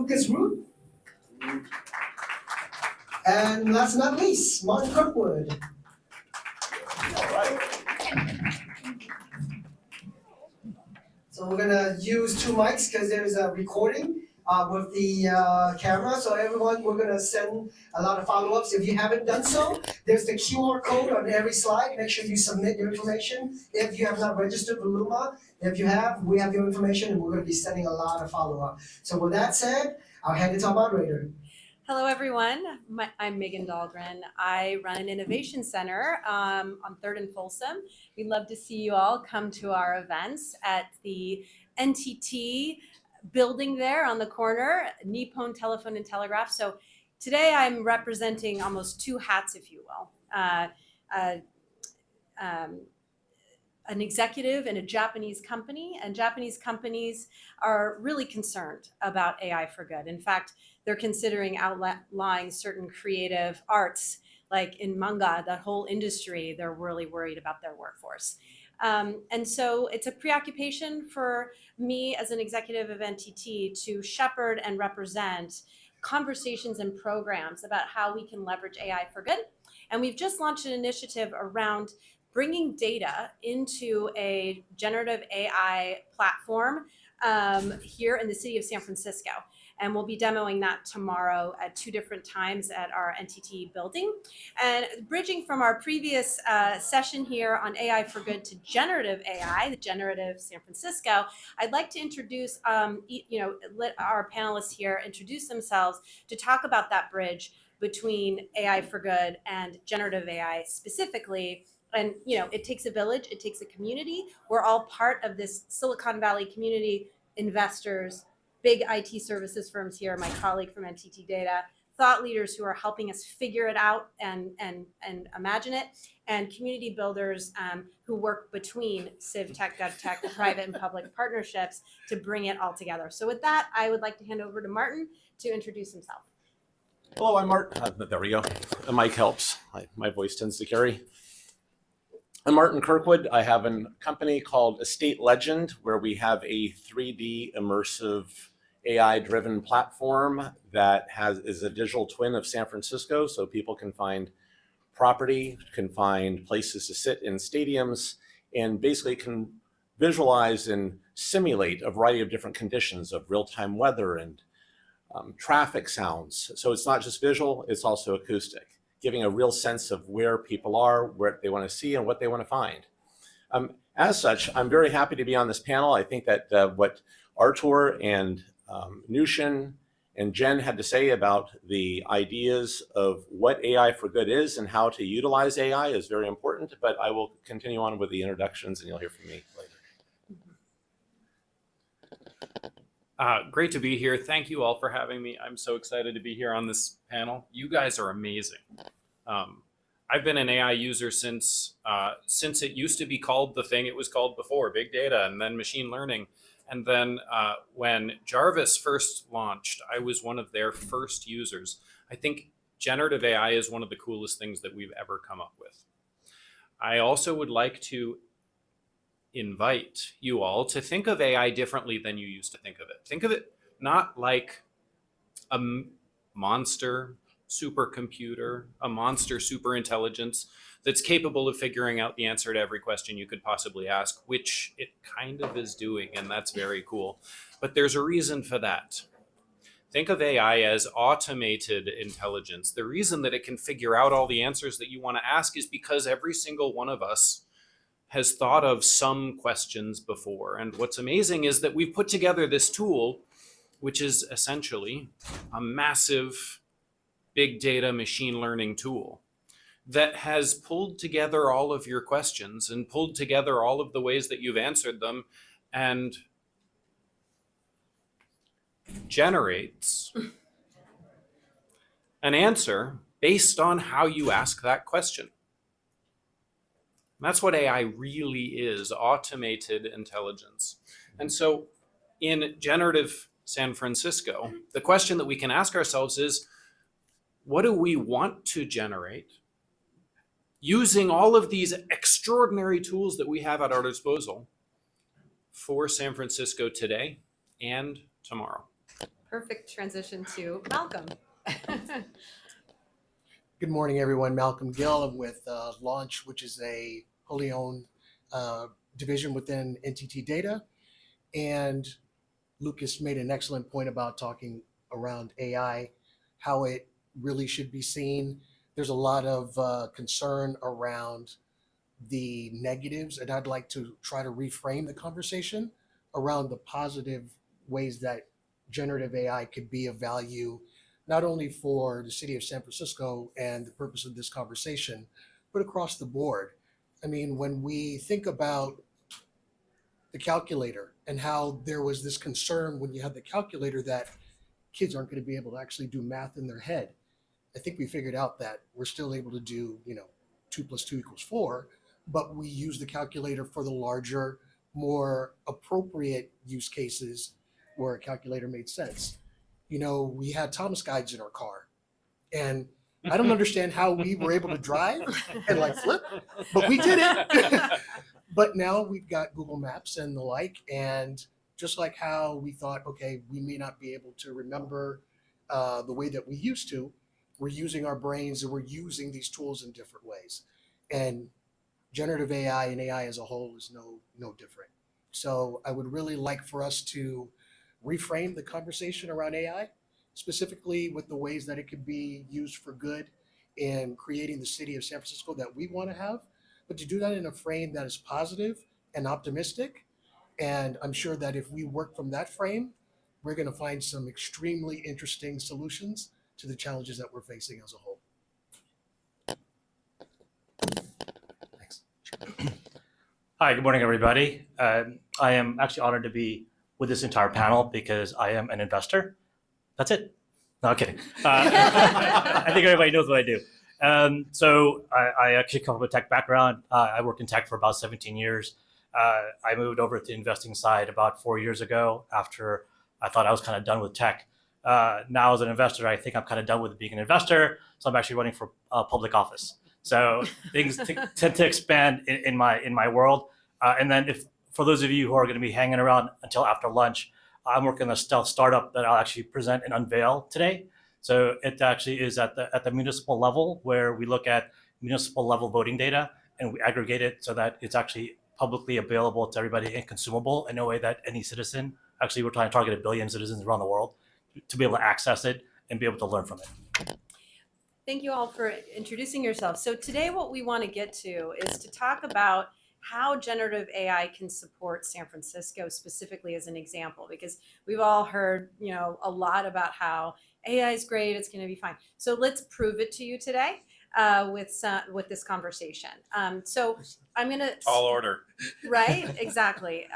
Lucas Root. And last but not least, Martin Kirkwood. All right. So we're gonna use 2 mics because there's a recording with the camera. So everyone, we're gonna send a lot of follow-ups. If you haven't done so, there's the QR code on every slide. Make sure you submit your information. If you have not registered with Luma, if you have, we have your information and we're gonna be sending a lot of follow-up. So with that said, I'll hand it to our moderator. Hello, everyone. I'm Megan Dahlgren. I run an innovation center on 3rd and Folsom. We'd love to see you all come to our events at the NTT building there on the corner, Nippon Telephone and Telegraph. So today I'm representing almost 2 hats, if you will. An executive in a Japanese company, and Japanese companies are really concerned about AI for good. In fact, they're considering outlawing certain creative arts, like in manga, that whole industry, they're really worried about their workforce. And so it's a preoccupation for me as an executive of NTT to shepherd and represent conversations and programs about how we can leverage AI for good. And we've just launched an initiative around bringing data into a generative AI platform here in the city of San Francisco. And we'll be demoing that tomorrow at 2 different times at our NTT building. And bridging from our previous session here on AI for Good to generative AI, the Generative San Francisco, I'd like to introduce, let our panelists here introduce themselves to talk about that bridge between AI for Good and generative AI specifically. And it takes a village, it takes a community. We're all part of this Silicon Valley community, investors, big IT services firms here, my colleague from NTT Data, thought leaders who are helping us figure it out and imagine it, and community builders who work between CivTech, GovTech, private and public partnerships to bring it all together. So with that, I would like to hand over to Martin to introduce himself. Hello, I'm Martin. There we go. The mic helps. My voice tends to carry. I'm Martin Kirkwood. I have a company called Estate Legend, where we have a 3D immersive AI-driven platform that is a digital twin of San Francisco, so people can find property, can find places to sit in stadiums, and basically can visualize and simulate a variety of different conditions of real-time weather and traffic sounds. So it's not just visual, it's also acoustic, giving a real sense of where people are, where they want to see, and what they want to find. As such, I'm very happy to be on this panel. I think that what Artur and Nushin and Jen had to say about the ideas of what AI for good is and how to utilize AI is very important, but I will continue on with the introductions and you'll hear from me later. Great to be here. Thank you all for having me. I'm so excited to be here on this panel. You guys are amazing. I've been an AI user since it used to be called the thing it was called before, big data, and then machine learning. And then when Jarvis first launched, I was one of their first users. I think generative AI is one of the coolest things that we've ever come up with. I also would like to invite you all to think of AI differently than you used to think of it. Think of it not like a monster supercomputer, a monster superintelligence that's capable of figuring out the answer to every question you could possibly ask, which it kind of is doing, and that's very cool. But there's a reason for that. Think of AI as automated intelligence. The reason that it can figure out all the answers that you want to ask is because every single one of us has thought of some questions before. And what's amazing is that we've put together this tool, which is essentially a massive big data machine learning tool that has pulled together all of your questions and pulled together all of the ways that you've answered them and generates an answer based on how you ask that question. And that's what AI really is, automated intelligence. And so in Generative San Francisco, the question that we can ask ourselves is, what do we want to generate using all of these extraordinary tools that we have at our disposal for San Francisco today and tomorrow? Perfect transition to Malcolm. Good morning, everyone. Malcolm Gill. I'm with Launch, which is a wholly owned division within NTT Data. And Lucas made an excellent point about talking around AI, how it really should be seen. There's a lot of concern around the negatives, and I'd like to try to reframe the conversation around the positive ways that generative AI could be of value, not only for the city of San Francisco and the purpose of this conversation, but across the board. I mean, when we think about the calculator and how there was this concern when you had the calculator that kids aren't going to be able to actually do math in their head, I think we figured out that we're still able to do, 2 + 2 = 4, but we use the calculator for the larger, more appropriate use cases where a calculator made sense. We had Thomas guides in our car, and I don't understand how we were able to drive and flip, but we did it. But now we've got Google Maps and the like, and just like how we thought, okay, we may not be able to remember the way that we used to, we're using our brains and we're using these tools in different ways. And generative AI and AI as a whole is no different. So I would really like for us to reframe the conversation around AI, specifically with the ways that it could be used for good in creating the city of San Francisco that we want to have, but to do that in a frame that is positive and optimistic. And I'm sure that if we work from that frame, we're going to find some extremely interesting solutions to the challenges that we're facing as a whole. Thanks. Hi, good morning, everybody. I am actually honored to be with this entire panel because I am an investor. That's it. No, I'm kidding. I think everybody knows what I do. So I actually come from a tech background. I worked in tech for about 17 years. I moved over to the investing side about 4 years ago after I thought I was kind of done with tech. Now as an investor, I think I'm kind of done with being an investor. So I'm actually running for public office. So things tend to expand in my world. And then for those of you who are going to be hanging around until after lunch, I'm working on a stealth startup that I'll actually present and unveil today. So it actually is at the municipal level where we look at municipal level voting data and we aggregate it so that it's actually publicly available to everybody and consumable in a way that any citizen, actually we're trying to target 1 billion citizens around the world, to be able to access it and be able to learn from it. Thank you all for introducing yourselves. So today what we want to get to is to talk about how generative AI can support San Francisco specifically as an example, because we've all heard, a lot about how AI is great, it's going to be fine. So let's prove it to you today with this conversation. So I'm going to Tall order. Right, exactly.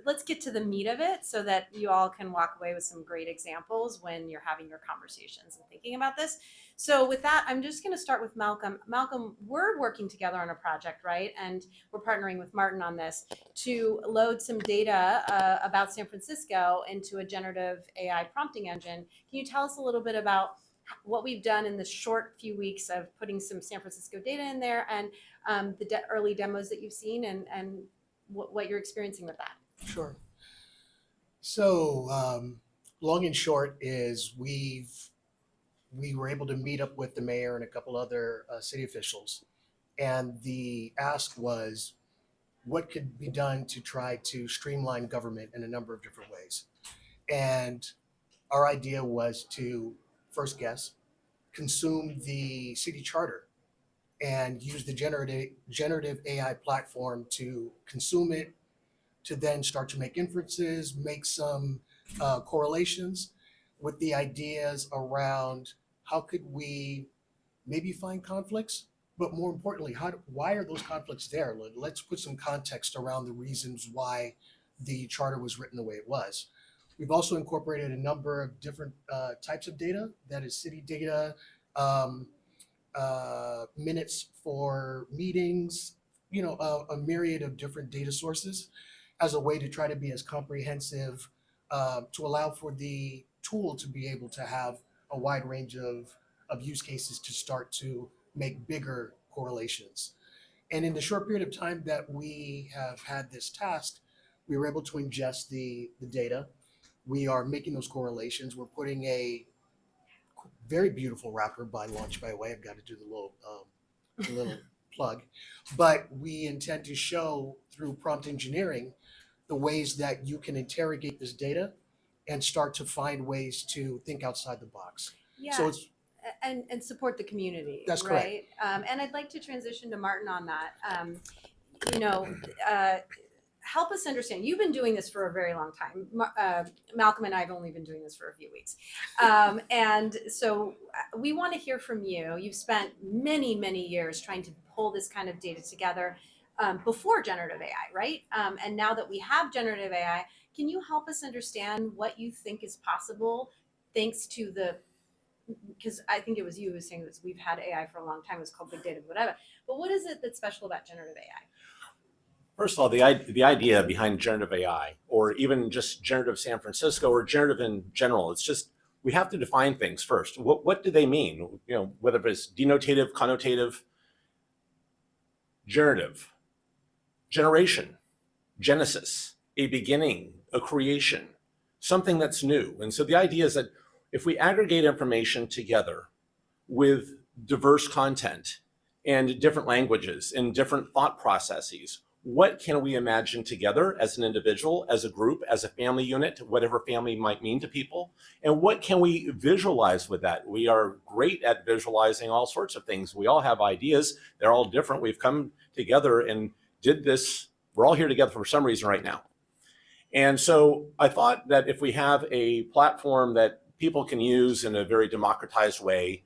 Let's get to the meat of it so that you all can walk away with some great examples when you're having your conversations and thinking about this. So with that, I'm just going to start with Malcolm. Malcolm, we're working together on a project, right? And we're partnering with Martin on this to load some data about San Francisco into a generative AI prompting engine. Can you tell us a little bit about what we've done in the short few weeks of putting some San Francisco data in there and the early demos that you've seen and what you're experiencing with that? Sure. So long and short is we were able to meet up with the mayor and a couple other city officials. And the ask was, what could be done to try to streamline government in a number of different ways? And our idea was to first guess, consume the city charter and use the generative AI platform to consume it, to then start to make inferences, make some correlations with the ideas around how could we maybe find conflicts, but more importantly, why are those conflicts there? Let's put some context around the reasons why the charter was written the way it was. We've also incorporated a number of different types of data, that is city data, minutes for meetings, a myriad of different data sources as a way to try to be as comprehensive to allow for the tool to be able to have a wide range of use cases to start to make bigger correlations. And in the short period of time that we have had this task, we were able to ingest the data. we are making those correlations. We're putting a very beautiful wrapper by Launch by Way. I've got to do the little plug, but we intend to show through prompt engineering the ways that you can interrogate this data and start to find ways to think outside the box. Yeah. So it's and support the community. That's right? And I'd like to transition to Martin on that. Help us understand. You've been doing this for a very long time. Malcolm and I have only been doing this for a few weeks. And so we want to hear from you. You've spent many, many years trying to pull this kind of data together before generative AI, right? And now that we have generative AI, can you help us understand what you think is possible thanks to because I think it was you who was saying this, we've had AI for a long time, it's called big data, whatever. But what is it that's special about generative AI? First of all, the idea behind generative AI, or even just generative San Francisco, or generative in general, it's just we have to define things first. What do they mean? Whether it's denotative, connotative, generative, generation, genesis, a beginning, a creation, something that's new. And so the idea is that if we aggregate information together with diverse content and different languages and different thought processes, what can we imagine together as an individual, as a group, as a family unit, whatever family might mean to people? And what can we visualize with that? We are great at visualizing all sorts of things. We all have ideas. They're all different. We've come together and did this. We're all here together for some reason right now. And so I thought that if we have a platform that people can use in a very democratized way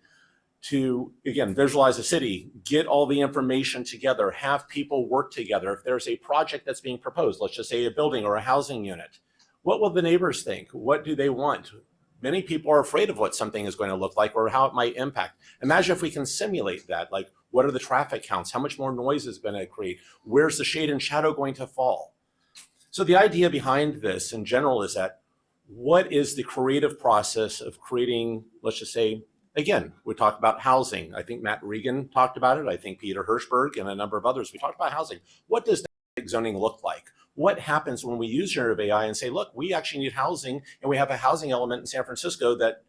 to, again, visualize a city, get all the information together, have people work together. If there's a project that's being proposed, let's just say a building or a housing unit, what will the neighbors think? What do they want? Many people are afraid of what something is going to look like or how it might impact. Imagine if we can simulate that, like what are the traffic counts? How much more noise is going to create? Where's the shade and shadow going to fall? So the idea behind this in general is that what is the creative process of creating, let's just say, again, we talked about housing. I think Matt Regan talked about it. I think Peter Hirschberg and a number of others. We talked about housing. What does zoning look like? What happens when we use generative AI and say, look, we actually need housing, and we have a housing element in San Francisco that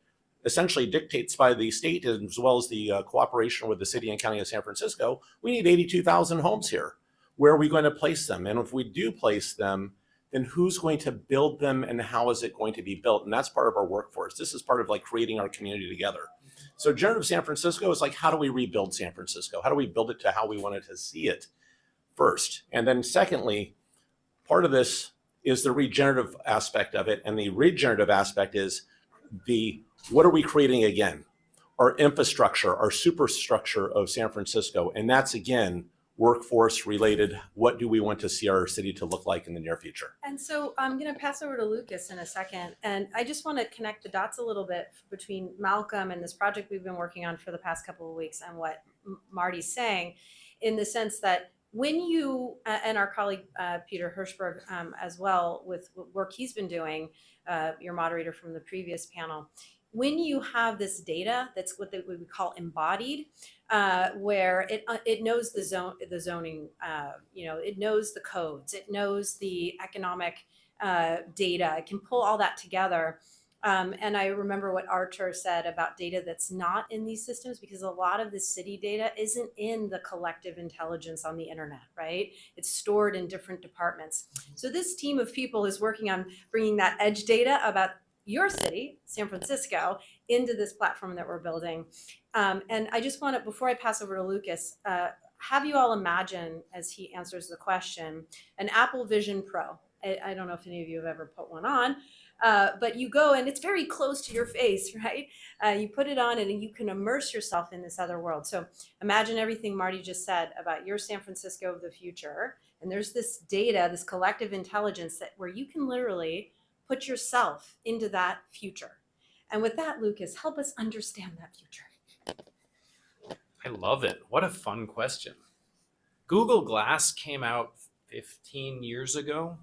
essentially dictates by the state as well as the cooperation with the city and county of San Francisco. We need 82,000 homes here. Where are we going to place them? And if we do place them, then who's going to build them and how is it going to be built? And that's part of our workforce. This is part of like creating our community together. So generative San Francisco is like, how do we rebuild San Francisco? How do we build it to how we wanted to see it first? And then secondly, part of this is the regenerative aspect of it. And the regenerative aspect is what are we creating again? Our infrastructure, our superstructure of San Francisco. And that's, again, workforce related. What do we want to see our city to look like in the near future? And so I'm going to pass over to Lucas in a second. And I just want to connect the dots a little bit between Malcolm and this project we've been working on for the past couple of weeks and what Marty's saying, in the sense that when you, and our colleague Peter Hirschberg as well, with work he's been doing, your moderator from the previous panel, when you have this data that's what we would call embodied, where it knows the zoning, it knows the codes, it knows the economic data, it can pull all that together. And I remember what Artur said about data that's not in these systems, because a lot of the city data isn't in the collective intelligence on the internet, right? It's stored in different departments. So this team of people is working on bringing that edge data about your city, San Francisco, into this platform that we're building. And I just want to, before I pass over to Lucas, have you all imagine, as he answers the question, an Apple Vision Pro. I don't know if any of you have ever put one on, but you go and it's very close to your face, right? You put it on and you can immerse yourself in this other world. So imagine everything Marty just said about your San Francisco of the future. And there's this data, this collective intelligence where you can literally put yourself into that future. And with that, Lucas, help us understand that future. I love it. What a fun question. Google Glass came out 15 years ago.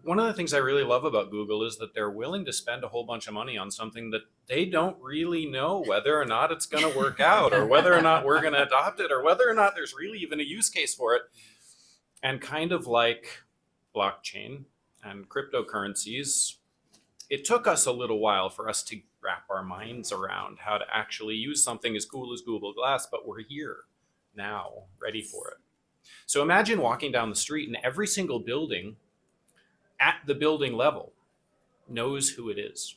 One of the things I really love about Google is that they're willing to spend a whole bunch of money on something that they don't really know whether or not it's going to work out, or whether or not we're going to adopt it, or whether or not there's really even a use case for it. And kind of like blockchain and cryptocurrencies, it took us a little while for us to wrap our minds around how to actually use something as cool as Google Glass, but we're here now, ready for it. So imagine walking down the street and every single building at the building level knows who it is.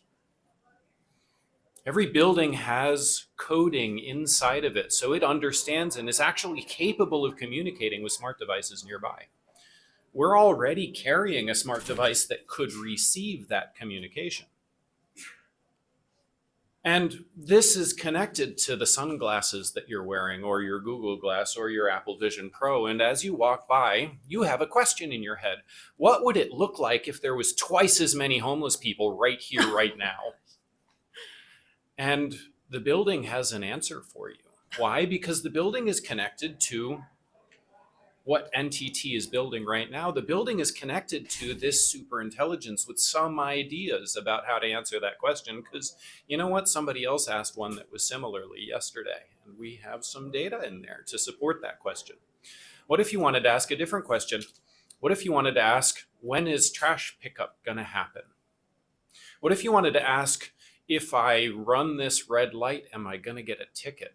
Every building has coding inside of it, so it understands and is actually capable of communicating with smart devices nearby. We're already carrying a smart device that could receive that communication. And this is connected to the sunglasses that you're wearing, or your Google Glass, or your Apple Vision Pro. And as you walk by, you have a question in your head. What would it look like if there was twice as many homeless people right here, right now? And the building has an answer for you. Why? Because the building is connected to what NTT is building right now. The building is connected to this super intelligence with some ideas about how to answer that question, because you know what? Somebody else asked one that was similarly yesterday, and we have some data in there to support that question. What if you wanted to ask a different question? What if you wanted to ask, when is trash pickup gonna happen? What if you wanted to ask, if I run this red light, am I gonna get a ticket?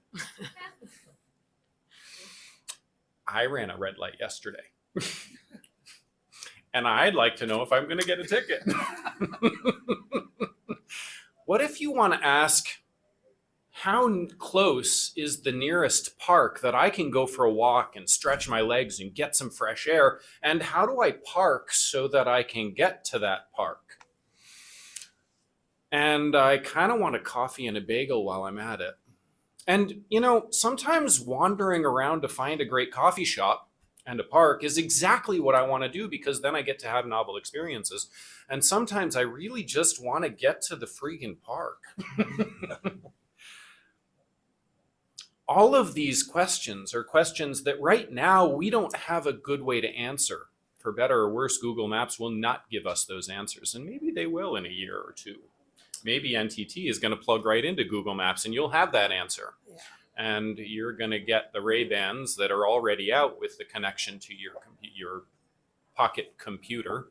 I ran a red light yesterday. And I'd like to know if I'm going to get a ticket. What if you want to ask, how close is the nearest park that I can go for a walk and stretch my legs and get some fresh air? And how do I park so that I can get to that park? And I kind of want a coffee and a bagel while I'm at it. And, you know, sometimes wandering around to find a great coffee shop and a park is exactly what I want to do, because then I get to have novel experiences. And sometimes I really just want to get to the freaking park. All of these questions are questions that right now we don't have a good way to answer. For better or worse, Google Maps will not give us those answers. And maybe they will in a year or two. Maybe NTT is going to plug right into Google Maps and you'll have that answer. Yeah. And you're going to get the Ray-Bans that are already out with the connection to your pocket computer.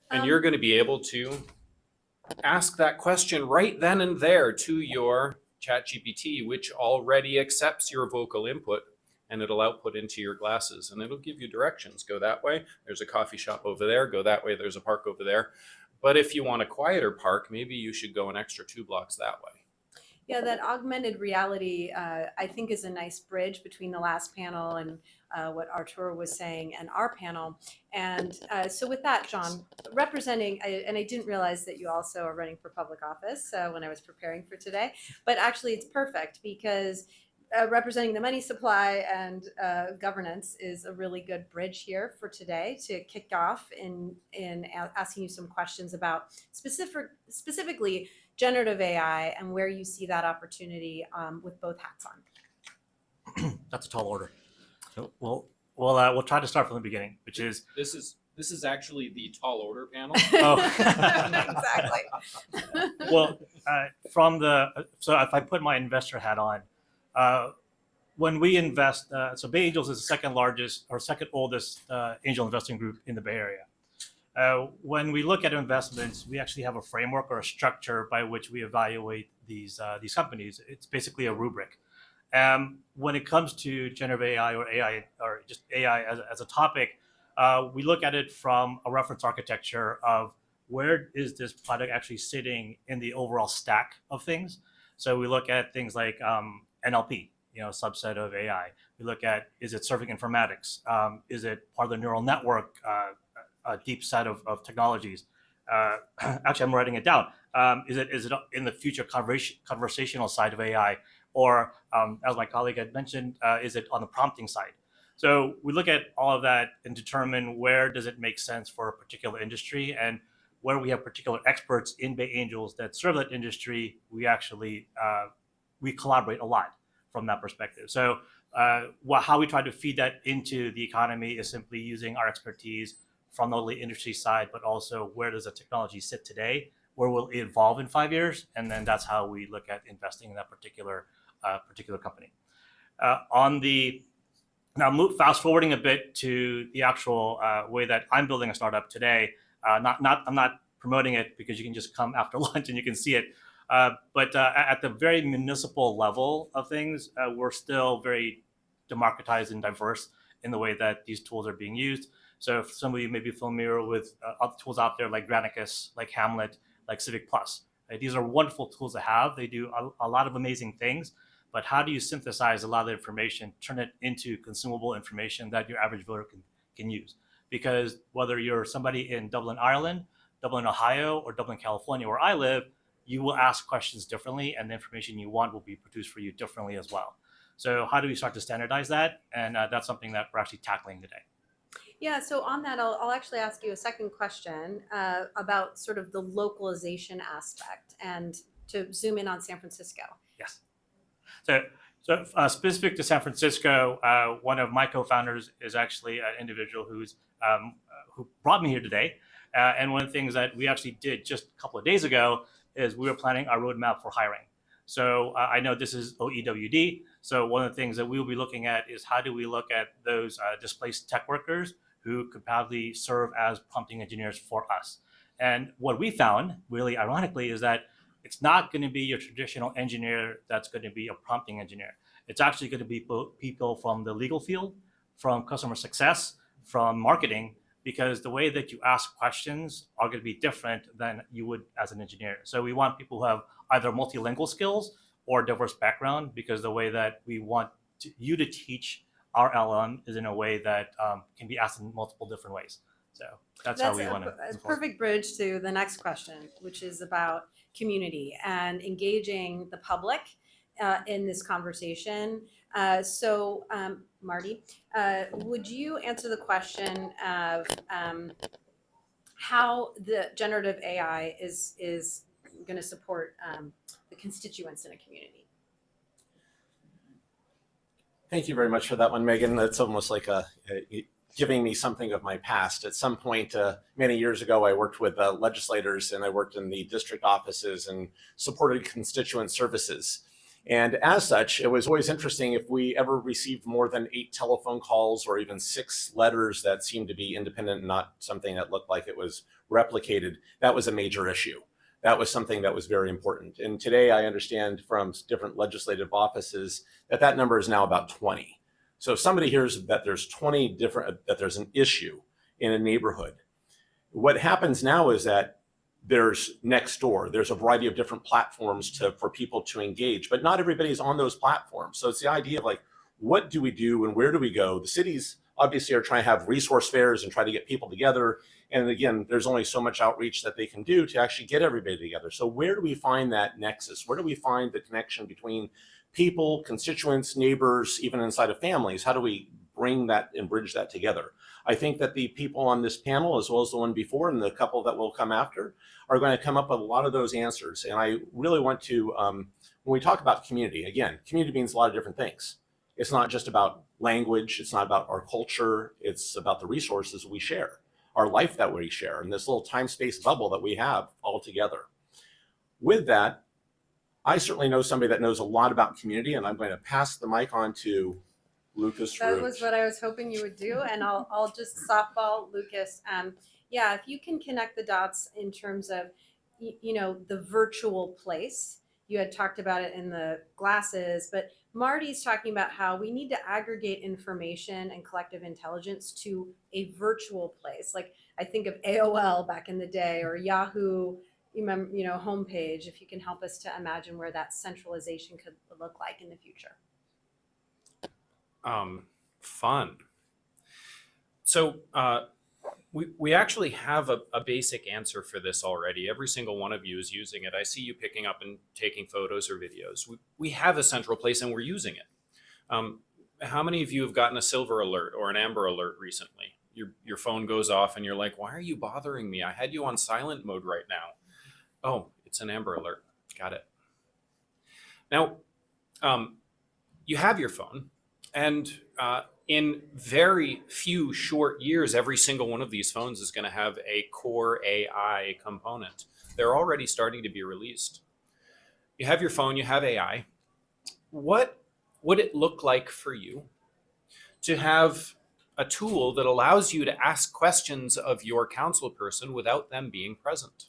And you're going to be able to ask that question right then and there to your ChatGPT, which already accepts your vocal input, and it'll output into your glasses, and it'll give you directions. Go that way, there's a coffee shop over there. Go that way, there's a park over there. But if you want a quieter park, maybe you should go an extra 2 blocks that way. Yeah, that augmented reality, I think, is a nice bridge between the last panel and what Arturo was saying and our panel. And so with that, John, representing, and I didn't realize that you also are running for public office when I was preparing for today, but actually it's perfect because representing the money supply and governance is a really good bridge here for today to kick off in asking you some questions about specifically generative AI and where you see that opportunity with both hats on. That's a tall order. So we'll try to start from the beginning, which is this is actually the tall order panel. Oh. Exactly. Well, so if I put my investor hat on, when we invest, so Bay Angels is the second largest or second oldest angel investing group in the Bay Area. When we look at investments, we actually have a framework or a structure by which we evaluate these companies. It's basically a rubric. When it comes to generative AI or just AI as a topic, we look at it from a reference architecture of where is this product actually sitting in the overall stack of things. So we look at things like NLP, subset of AI. We look at, is it serving informatics? Is it part of the neural network, a deep set of technologies? Actually, I'm writing it down. Is it in the future conversational side of AI? Or as my colleague had mentioned, is it on the prompting side? So we look at all of that and determine where does it make sense for a particular industry, and where we have particular experts in Bay Angels that serve that industry, we actually we collaborate a lot from that perspective. So how we try to feed that into the economy is simply using our expertise from not only industry side, but also where does the technology sit today, where will it evolve in 5 years, and then that's how we look at investing in that particular company. Now fast forwarding a bit to the actual way that I'm building a startup today. I'm not promoting it because you can just come after lunch and you can see it. But at the very municipal level of things, we're still very democratized and diverse in the way that these tools are being used. So if some of you may be familiar with other tools out there like Granicus, like Hamlet, like Civic Plus, right? These are wonderful tools to have. They do a lot of amazing things, but how do you synthesize a lot of the information, turn it into consumable information that your average voter can use? Because whether you're somebody in Dublin, Ireland, Dublin, Ohio, or Dublin, California, where I live, you will ask questions differently and the information you want will be produced for you differently as well. So how do we start to standardize that? And that's something that we're actually tackling today. Yeah, so on that, I'll actually ask you a second question about sort of the localization aspect and to zoom in on San Francisco. Yes. So specific to San Francisco, one of my co-founders is actually an individual who brought me here today. And one of the things that we actually did just a couple of days ago is we were planning our roadmap for hiring. So I know this is OEWD. So one of the things that we will be looking at is how do we look at those displaced tech workers who could probably serve as prompting engineers for us. And what we found, really ironically, is that it's not going to be your traditional engineer that's going to be a prompting engineer. It's actually going to be people from the legal field, from customer success, from marketing, because the way that you ask questions are going to be different than you would as an engineer. So we want people who have either multilingual skills or diverse background, because the way that we want you to teach our LLM is in a way that can be asked in multiple different ways. So that's how we want to. That's a perfect bridge to the next question, which is about community and engaging the public in this conversation. So Marty, would you answer the question of how the generative AI is going to support the constituents in a community? Thank you very much for that one, Megan. That's almost like giving me something of my past. At some point, many years ago, I worked with legislators and I worked in the district offices and supported constituent services. And as such, it was always interesting if we ever received more than 8 telephone calls or even 6 letters that seemed to be independent and not something that looked like it was replicated. That was a major issue. That was something that was very important. And today I understand from different legislative offices that that number is now about 20. So if somebody hears that there's 20 different, that there's an issue in a neighborhood, what happens now is that there's next door, there's a variety of different platforms for people to engage, but not everybody's on those platforms. So it's the idea of like, what do we do and where do we go? The cities obviously are trying to have resource fairs and try to get people together. And again, there's only so much outreach that they can do to actually get everybody together. So where do we find that nexus? Where do we find the connection between people, constituents, neighbors, even inside of families? How do we bring that and bridge that together? I think that the people on this panel, as well as the one before and the couple that will come after, are going to come up with a lot of those answers. And I really want to, when we talk about community, again, community means a lot of different things. It's not just about language. It's not about our culture. It's about the resources we share, our life that we share, and this little time-space bubble that we have all together. With that, I certainly know somebody that knows a lot about community, and I'm going to pass the mic on to Lucas. That was what I was hoping you would do, and I'll just softball Lucas. Yeah, if you can connect the dots in terms of, you know, the virtual place. You had talked about it in the glasses, but Marty's talking about how we need to aggregate information and collective intelligence to a virtual place. Like I think of AOL back in the day, or Yahoo, you know, homepage. If you can help us to imagine where that centralization could look like in the future. Fun. So we actually have a basic answer for this already. Every single one of you is using it. I see you picking up and taking photos or videos. We have a central place and we're using it. How many of you have gotten a silver alert or an amber alert recently? Your phone goes off and you're like, why are you bothering me? I had you on silent mode right now. Oh, it's an amber alert. Got it. Now, you have your phone, and in very few short years, every single one of these phones is going to have a core AI component. They're already starting to be released. You have your phone, you have AI. What would it look like for you to have a tool that allows you to ask questions of your council person without them being present?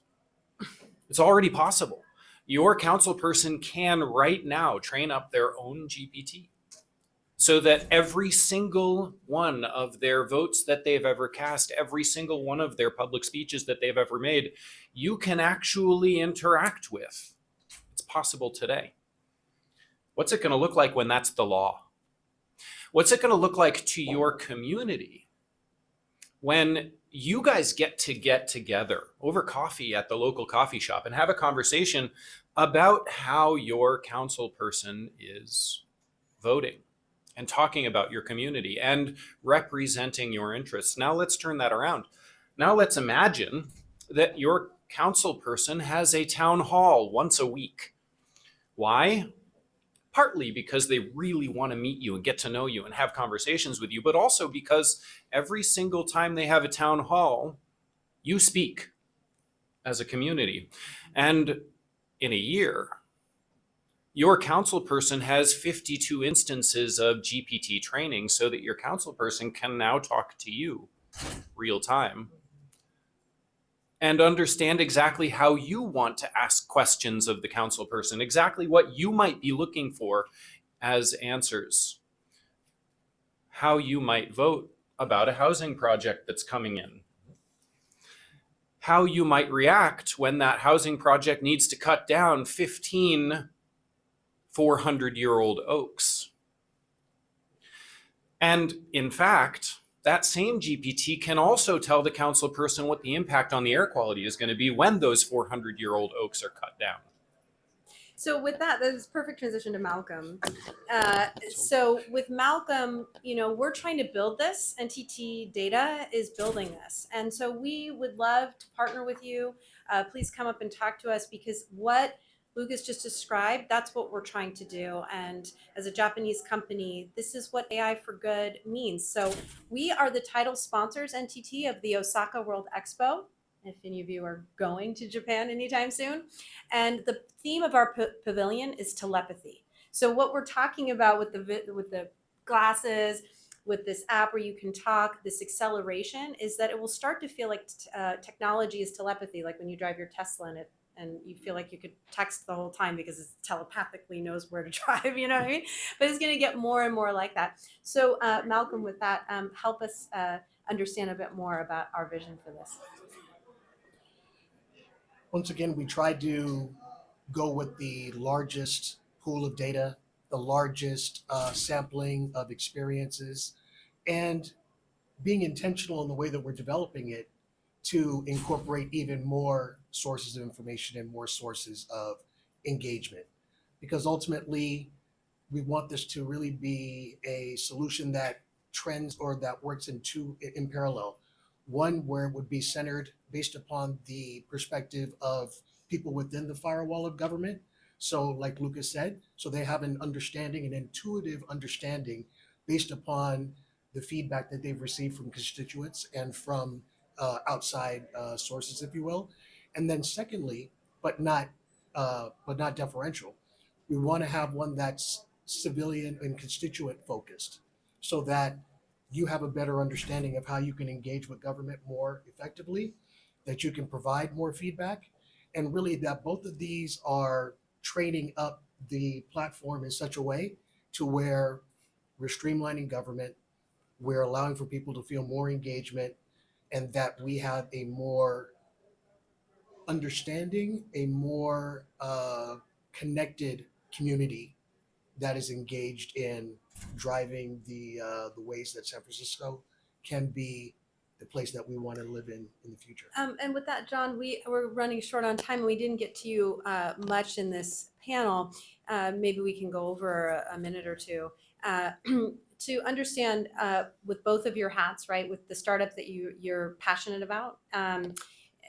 It's already possible. Your council person can right now train up their own GPT so that every single one of their votes that they've ever cast, every single one of their public speeches that they've ever made, you can actually interact with. It's possible today. What's it going to look like when that's the law? What's it going to look like to your community when you guys get together over coffee at the local coffee shop and have a conversation about how your council person is voting and talking about your community and representing your interests? Now let's turn that around. Now let's imagine that your council person has a town hall once a week. Why? Partly because they really want to meet you and get to know you and have conversations with you, but also because every single time they have a town hall, you speak as a community. And in a year, your council person has 52 instances of GPT training so that your council person can now talk to you real time and understand exactly how you want to ask questions of the council person, exactly what you might be looking for as answers, how you might vote about a housing project that's coming in, how you might react when that housing project needs to cut down 15 400-year-old oaks. And in fact, that same GPT can also tell the council person what the impact on the air quality is going to be when those 400-year-old oaks are cut down. So with that, that's a perfect transition to Malcolm. So with Malcolm, we're trying to build this. NTT Data is building this. And so we would love to partner with you. Please come up and talk to us, because what Lucas just described, that's what we're trying to do. And as a Japanese company, this is what AI for Good means. So we are the title sponsors, NTT, of the Osaka World Expo, if any of you are going to Japan anytime soon. And the theme of our pavilion is telepathy. So what we're talking about with the glasses, with this app where you can talk, this acceleration, is that it will start to feel like technology is telepathy, like when you drive your Tesla and you feel like you could text the whole time because it telepathically knows where to drive, you know what I mean? But it's gonna get more and more like that. So Malcolm, with that, help us understand a bit more about our vision for this. Once again, we tried to go with the largest pool of data, the largest sampling of experiences, and being intentional in the way that we're developing it to incorporate even more sources of information and more sources of engagement. Because ultimately, we want this to really be a solution that trends or that works in parallel. One where it would be centered based upon the perspective of people within the firewall of government. So like Lucas said, so they have an understanding, an intuitive understanding based upon the feedback that they've received from constituents and from outside sources, if you will. And then secondly, but not deferential, we want to have one that's civilian and constituent focused, so that you have a better understanding of how you can engage with government more effectively, that you can provide more feedback, and really that both of these are training up the platform in such a way to where we're streamlining government, we're allowing for people to feel more engagement, and that we have a more understanding, a more connected community that is engaged in driving the ways that San Francisco can be the place that we want to live in the future. And with that, John, we're running short on time and we didn't get to you much in this panel. Maybe we can go over a minute or two to understand with both of your hats, right, with the startup that you're passionate about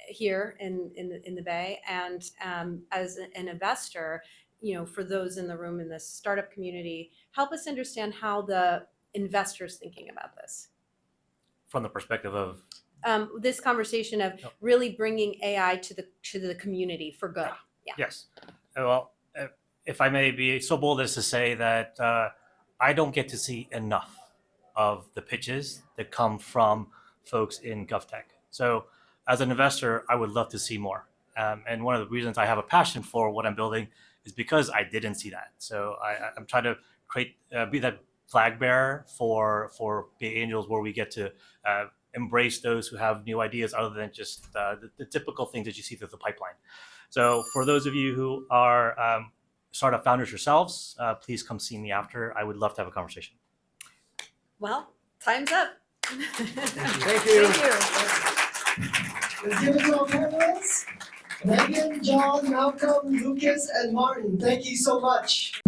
here in the Bay, and as an investor, for those in the room in this startup community, help us understand how the investor's thinking about this. From the perspective of this conversation of really bringing AI to the community for good. Yeah. Yes. Well, if I may be so bold as to say that I don't get to see enough of the pitches that come from folks in GovTech. So as an investor, I would love to see more. And one of the reasons I have a passion for what I'm building is because I didn't see that. So I'm trying to create, be that flag bearer for Big Angels, where we get to embrace those who have new ideas other than just the typical things that you see through the pipeline. So for those of you who are startup founders yourselves, please come see me after. I would love to have a conversation. Well, time's up. Thank you. Let's give it to our panelists. Megan, John, Malcolm, Lucas, and Martin. Thank you so much.